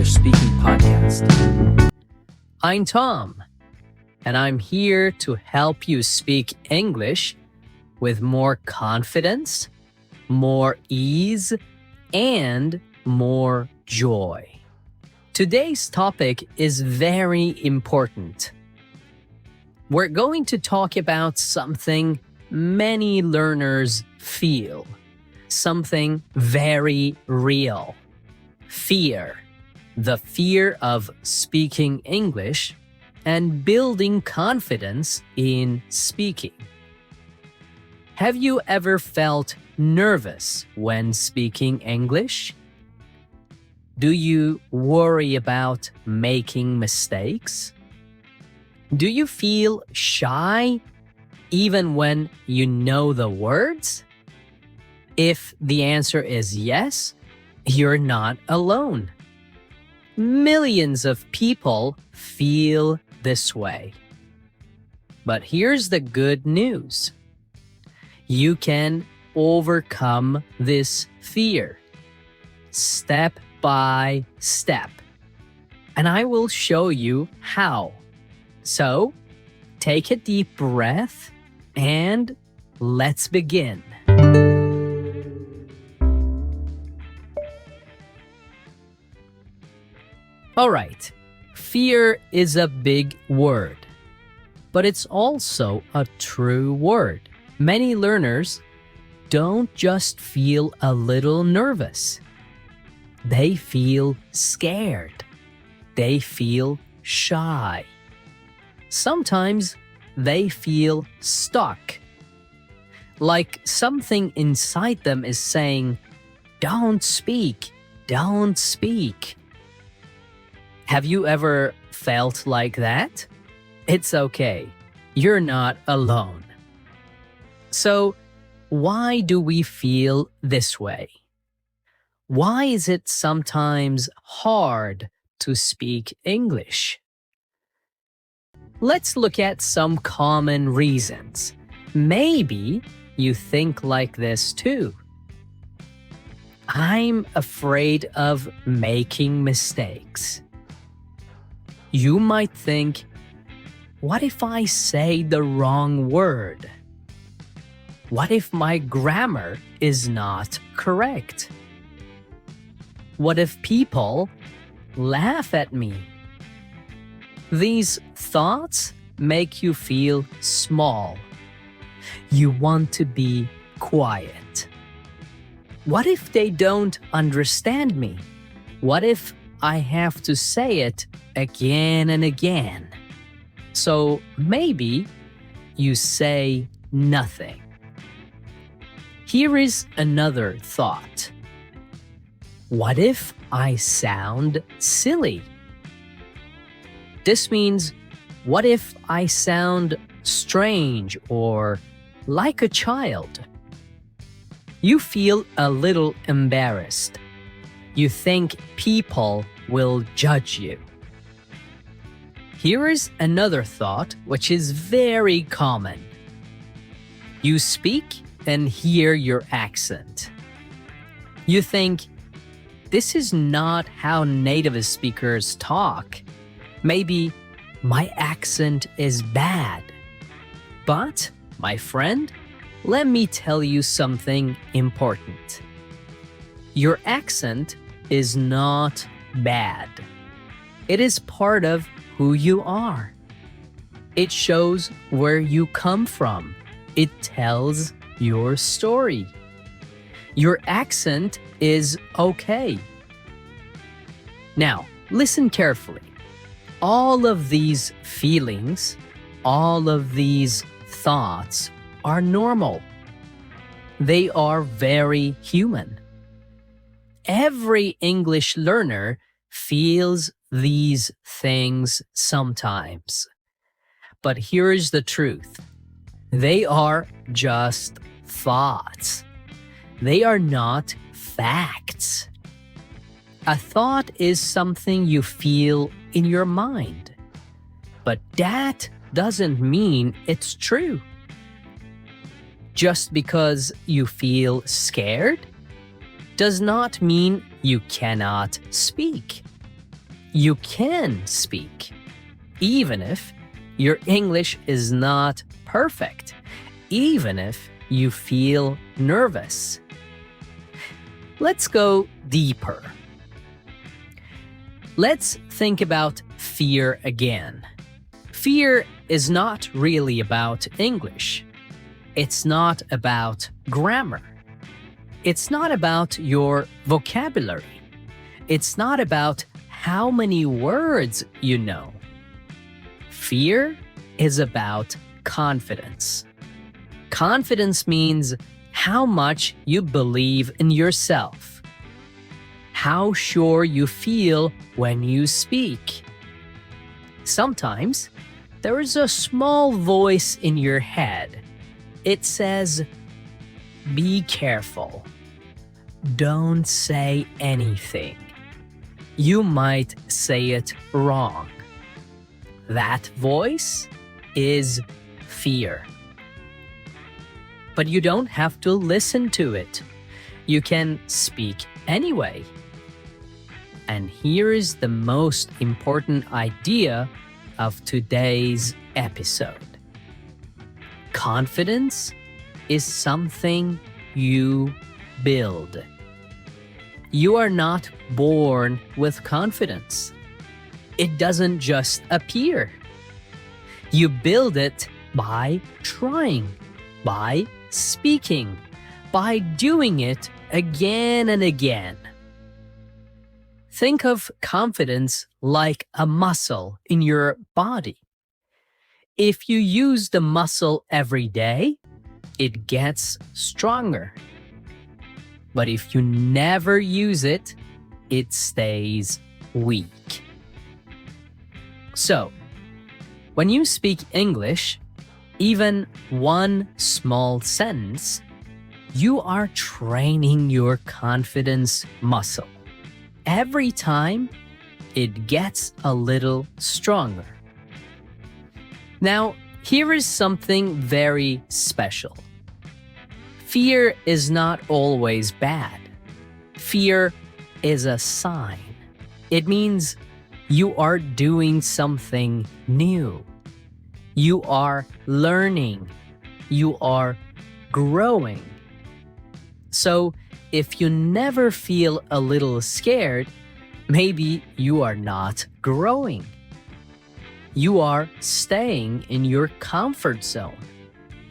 English speaking podcast. I'm Tom, and I'm here to help you speak English with more confidence, more ease, and more joy. Today's topic is very important. We're going to talk about something many learners feel, something very real. Fear. The fear of speaking English and building confidence in speaking. Have you ever felt nervous when speaking English? Do you worry about making mistakes? Do you feel shy even when you know the words? If the answer is yes, you're not alone. Millions of people feel this way. But here's the good news. You can overcome this fear step by step. And I will show you how. So, take a deep breath and let's begin. Alright, fear is a big word, but it's also a true word. Many learners don't just feel a little nervous. They feel scared. They feel shy. Sometimes they feel stuck. Like something inside them is saying, "Don't speak, don't speak." Have you ever felt like that? It's okay. You're not alone. So, why do we feel this way? Why is it sometimes hard to speak English? Let's look at some common reasons. Maybe you think like this too. I'm afraid of making mistakes. You might think, what if I say the wrong word? What if my grammar is not correct? What if people laugh at me? These thoughts make you feel small. You want to be quiet. What if they don't understand me? What if I have to say it again and again? So maybe you say nothing. Here is another thought. What if I sound silly? This means, what if I sound strange or like a child? You feel a little embarrassed. You think people will judge you. Here is another thought which is very common. You speak and hear your accent. You think, this is not how native speakers talk. Maybe my accent is bad. But, my friend, let me tell you something important. Your accent is not bad. It is part of who you are. It shows where you come from. It tells your story. Your accent is okay. Now, listen carefully. All of these feelings, all of these thoughts are normal. They are very human. Every English learner feels these things sometimes. But here's the truth. They are just thoughts. They are not facts. A thought is something you feel in your mind. But that doesn't mean it's true. Just because you feel scared does not mean you cannot speak. You can speak, even if your English is not perfect, even if you feel nervous. Let's go deeper. Let's think about fear again. Fear is not really about English. It's not about grammar. It's not about your vocabulary. It's not about how many words you know. Fear is about confidence. Confidence means how much you believe in yourself, how sure you feel when you speak. Sometimes there is a small voice in your head. It says, "Be careful. Don't say anything. You might say it wrong." That voice is fear. But you don't have to listen to it. You can speak anyway. And here is the most important idea of today's episode. Confidence is something you build. You are not born with confidence. It doesn't just appear. You build it by trying, by speaking, by doing it again and again. Think of confidence like a muscle in your body. If you use the muscle every day, it gets stronger. But if you never use it, it stays weak. So, when you speak English, even one small sentence, you are training your confidence muscle. Every time, it gets a little stronger. Now, here is something very special. Fear is not always bad. Fear is a sign. It means you are doing something new. You are learning. You are growing. So, if you never feel a little scared, maybe you are not growing. You are staying in your comfort zone.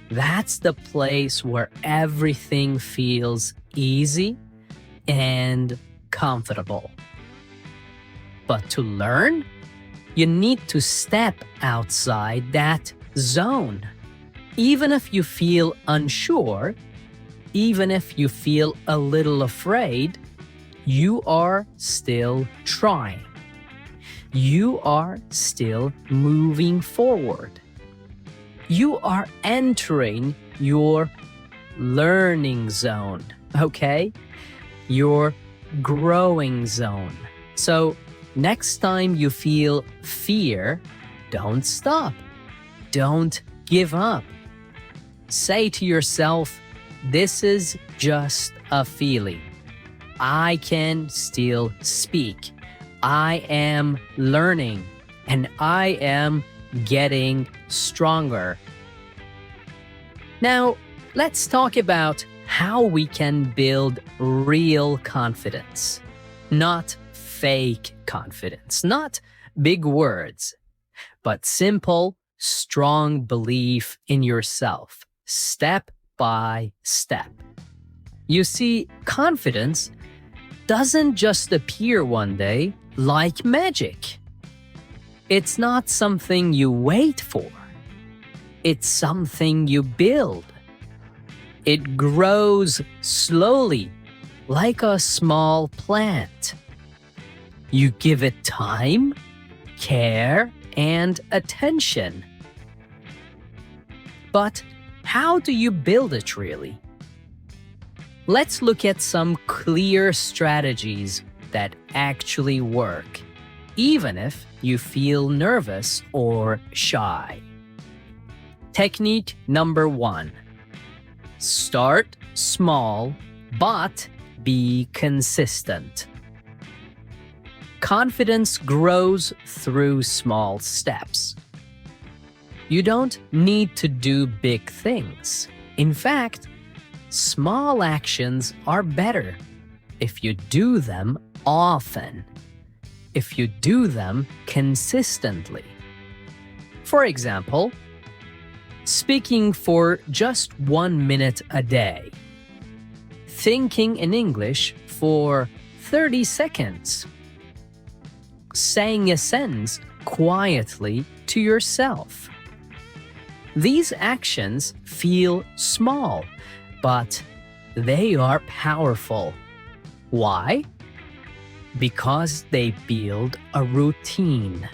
That's the place where everything feels easy and comfortable. But to learn, you need to step outside that zone. Even if you feel unsure, even if you feel a little afraid, you are still trying. You are still moving forward. You are entering your learning zone, okay? Your growing zone. So next time you feel fear, don't stop. Don't give up. Say to yourself, this is just a feeling. I can still speak. I am learning and I am getting stronger. Now, let's talk about how we can build real confidence, not fake confidence, not big words, but simple, strong belief in yourself, step by step. You see, confidence doesn't just appear one day like magic. It's not something you wait for. It's something you build. It grows slowly, like a small plant. You give it time, care, and attention. But how do you build it really? Let's look at some clear strategies that actually work, even if you feel nervous or shy. Technique number 1. Start small, but be consistent. Confidence grows through small steps. You don't need to do big things. In fact, small actions are better if you do them often, if you do them consistently. For example, speaking for just 1 minute a day, thinking in English for 30 seconds, saying a sentence quietly to yourself. These actions feel small, but they are powerful. Why? Because they build a routine.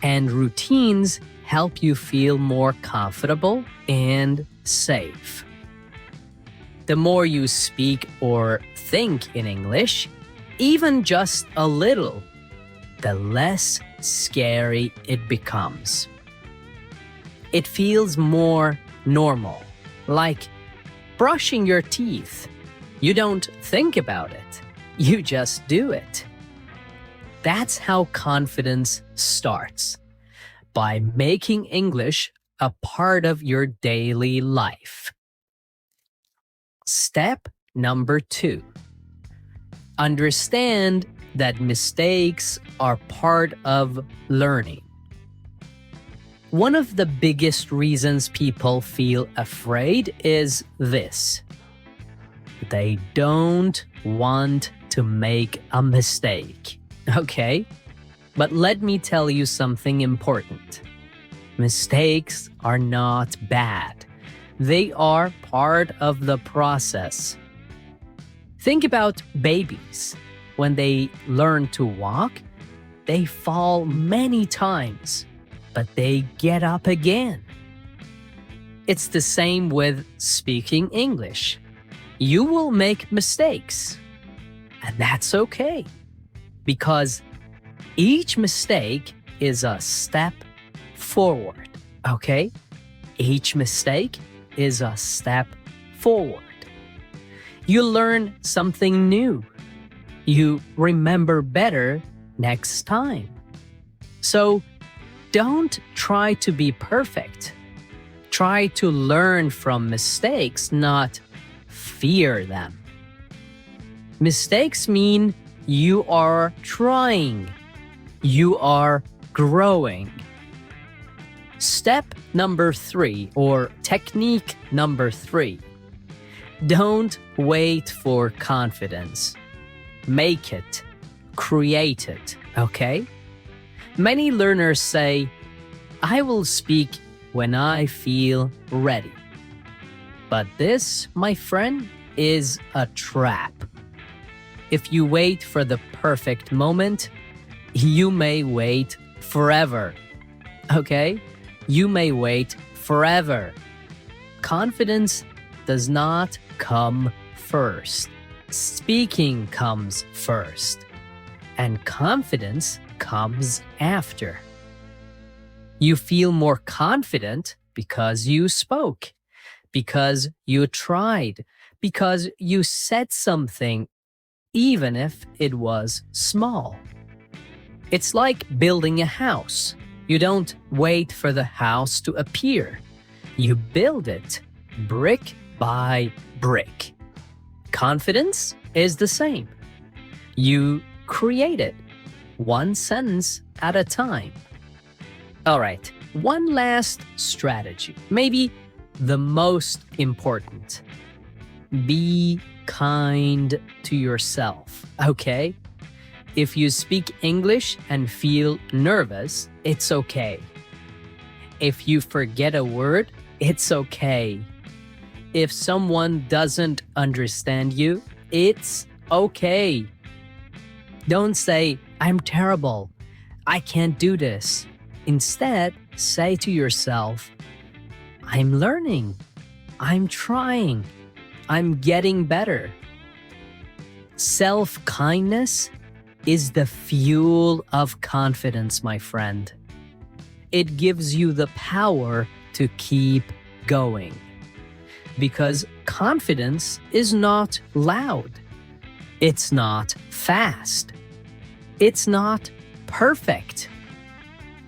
And routines help you feel more comfortable and safe. The more you speak or think in English, even just a little, the less scary it becomes. It feels more normal, like brushing your teeth. You don't think about it, you just do it. That's how confidence starts, by making English a part of your daily life. Step number 2. Understand that mistakes are part of learning. One of the biggest reasons people feel afraid is this: they don't want to make a mistake. Okay, but let me tell you something important. Mistakes are not bad. They are part of the process. Think about babies. When they learn to walk, they fall many times, but they get up again. It's the same with speaking English. You will make mistakes, and that's okay, because each mistake is a step forward, okay? Each mistake is a step forward. You learn something new. You remember better next time. So don't try to be perfect. Try to learn from mistakes, not fear them. Mistakes mean you are trying. You are growing. Step number 3, or technique number 3. Don't wait for confidence. Make it. Create it, okay? Many learners say, I will speak when I feel ready. But this, my friend, is a trap. If you wait for the perfect moment, you may wait forever. Okay? You may wait forever. Confidence does not come first. Speaking comes first, and confidence comes after. You feel more confident because you spoke, because you tried, because you said something, even if it was small. It's like building a house. You don't wait for the house to appear. You build it brick by brick. Confidence is the same. You create it, one sentence at a time. All right, one last strategy, maybe the most important. Be kind to yourself, okay? If you speak English and feel nervous, it's okay. If you forget a word, it's okay. If someone doesn't understand you, it's okay. Don't say, I'm terrible. I can't do this. Instead, say to yourself, I'm learning. I'm trying. I'm getting better. Self-kindness is the fuel of confidence, my friend. It gives you the power to keep going. Because confidence is not loud. It's not fast. It's not perfect.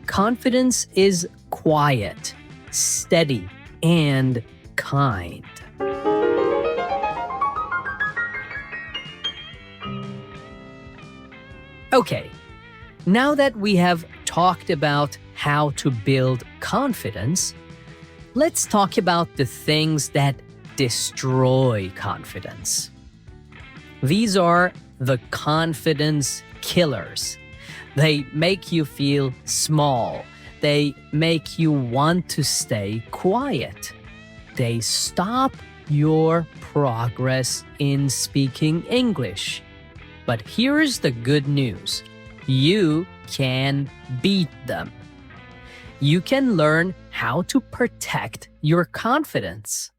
Confidence is quiet, steady, and kind. Okay, now that we have talked about how to build confidence, let's talk about the things that destroy confidence. These are the confidence killers. They make you feel small. They make you want to stay quiet. They stop your progress in speaking English. But here's the good news. You can beat them. You can learn how to protect your confidence.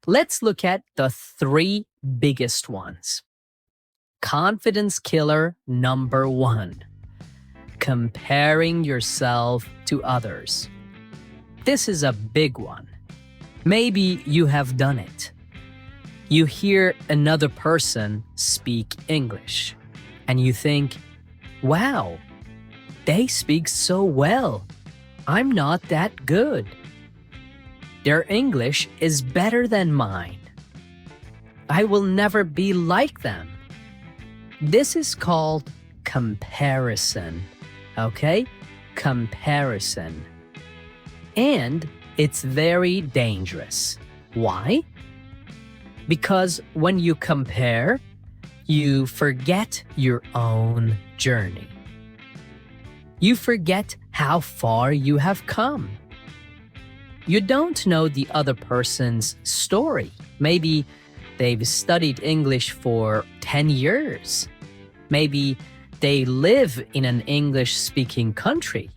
Let's look at the 3 biggest ones. Confidence killer number 1. Comparing yourself to others. This is a big one. Maybe you have done it. You hear another person speak English, and you think, wow, they speak so well. I'm not that good. Their English is better than mine. I will never be like them. This is called comparison, okay? Comparison. And it's very dangerous. Why? Because when you compare, you forget your own journey. You forget how far you have come. You don't know the other person's story. Maybe they've studied English for 10 years. Maybe they live in an English-speaking country.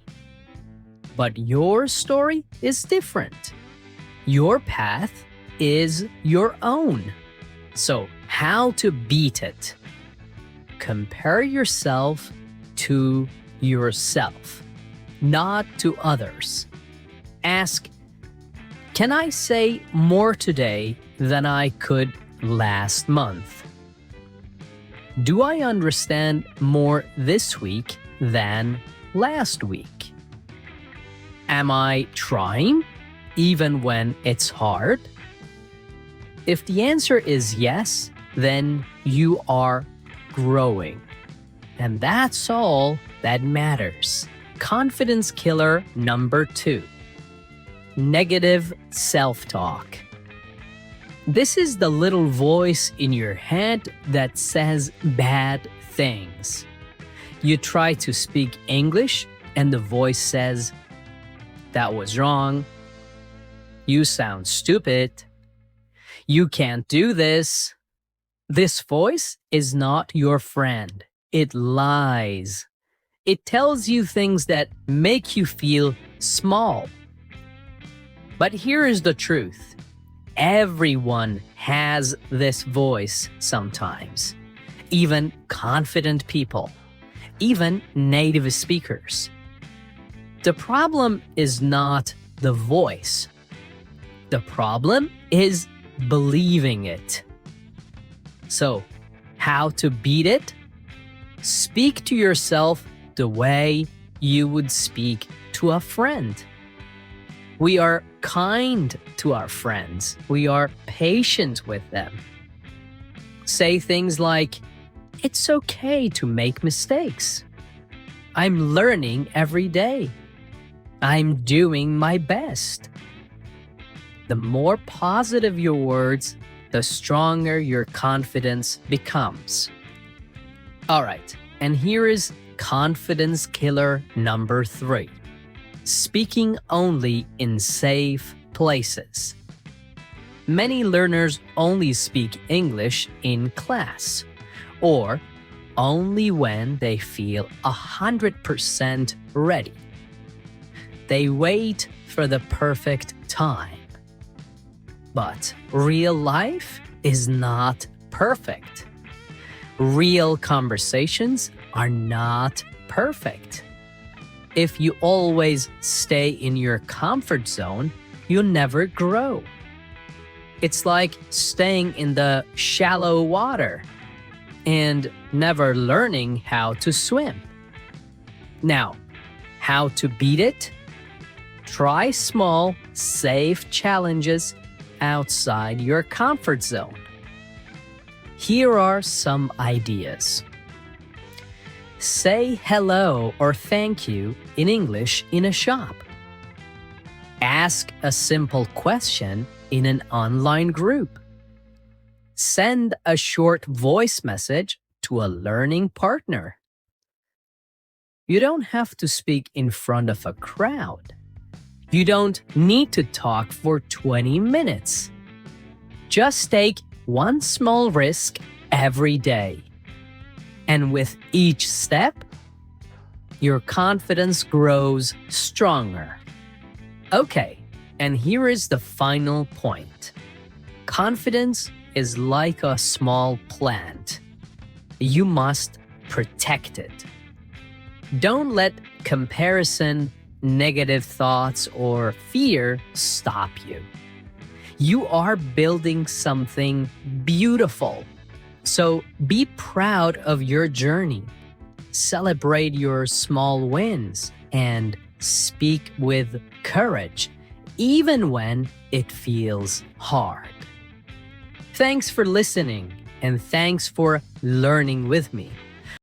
But your story is different. Your path is your own. So, how to beat it? Compare yourself to yourself, not to others. Ask, can I say more today than I could last month? Do I understand more this week than last week? Am I trying, even when it's hard? If the answer is yes, then you are growing. And that's all that matters. Confidence killer number 2. Negative self-talk. This is the little voice in your head that says bad things. You try to speak English and the voice says, that was wrong. You sound stupid. You can't do this. This voice is not your friend. It lies. It tells you things that make you feel small. But here is the truth. Everyone has this voice sometimes. Even confident people. Even native speakers. The problem is not the voice. The problem is believing it. So, how to beat it? Speak to yourself the way you would speak to a friend. We are kind to our friends. We are patient with them. Say things like, it's okay to make mistakes. I'm learning every day. I'm doing my best. The more positive your words, the stronger your confidence becomes. All right, and here is confidence killer number 3. Speaking only in safe places. Many learners only speak English in class, or only when they feel 100% ready. They wait for the perfect time. But real life is not perfect. Real conversations are not perfect. If you always stay in your comfort zone, you'll never grow. It's like staying in the shallow water. And never learning how to swim. Now, how to beat it? Try small, safe challenges outside your comfort zone. Here are some ideas. Say hello or thank you in English in a shop. Ask a simple question in an online group. Send a short voice message to a learning partner. You don't have to speak in front of a crowd. You don't need to talk for 20 minutes. Just take one small risk every day. And with each step, your confidence grows stronger. Okay, and here is the final point. Confidence is like a small plant. You must protect it. Don't let comparison, negative thoughts, or fear stop you. You are building something beautiful. So be proud of your journey. Celebrate your small wins and speak with courage, even when it feels hard. Thanks for listening, and thanks for learning with me.